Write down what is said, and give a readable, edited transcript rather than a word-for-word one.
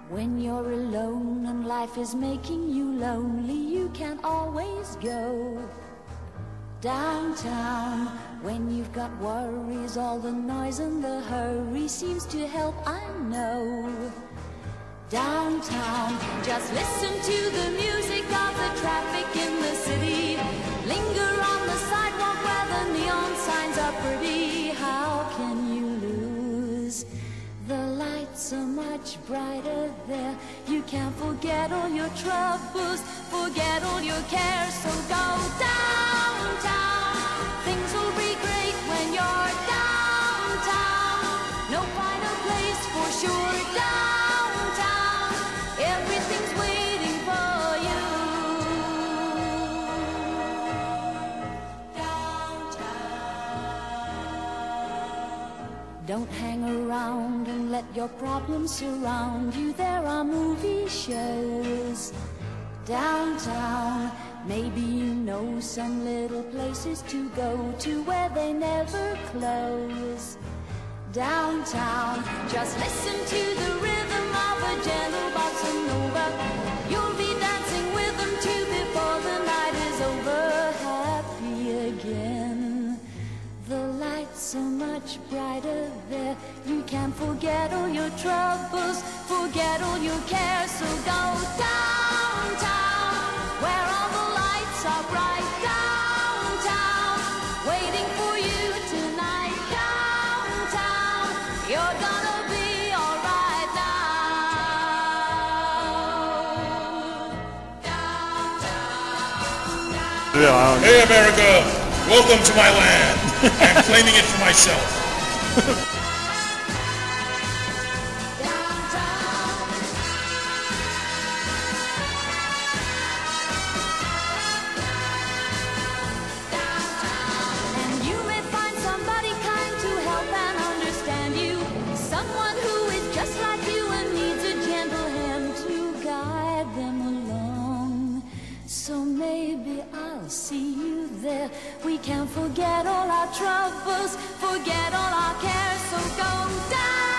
When you're alone and life is making you lonely, you can always go downtown. When you've got worries, all the noise and the hurry seems to help, I know. Downtown, just listen to the music of the traffic in the city. Linger on the sidewalk where the neon signs are pretty. How can you lose? The lights are much brighter there. You can't forget all your troubles, forget all your cares. So go downtown. Things will be great when you're downtown. No finer place for sure. Downtown, everything's waiting for you. Downtown. Don't hang around and let your problems surround you. There are movie shows downtown. Maybe you know some little places to go to where they never close. Downtown, just listen to the rhythm of a gentle bossa nova. You'll be dancing with them too before the night is over. Happy again. The lights are much brighter there. You can forget all your troubles, forget all your cares. So go downtown, where all the lights are bright. Downtown, waiting for you tonight. Downtown, you're gonna be alright now. Downtown. Hey America, welcome to my land. I'm claiming it for myself. And you may find somebody kind to help and understand you. Someone who is just like you and needs a gentle hand to guide them along. So maybe I'll see you there. We can forget all our troubles, forget all our cares. So go down.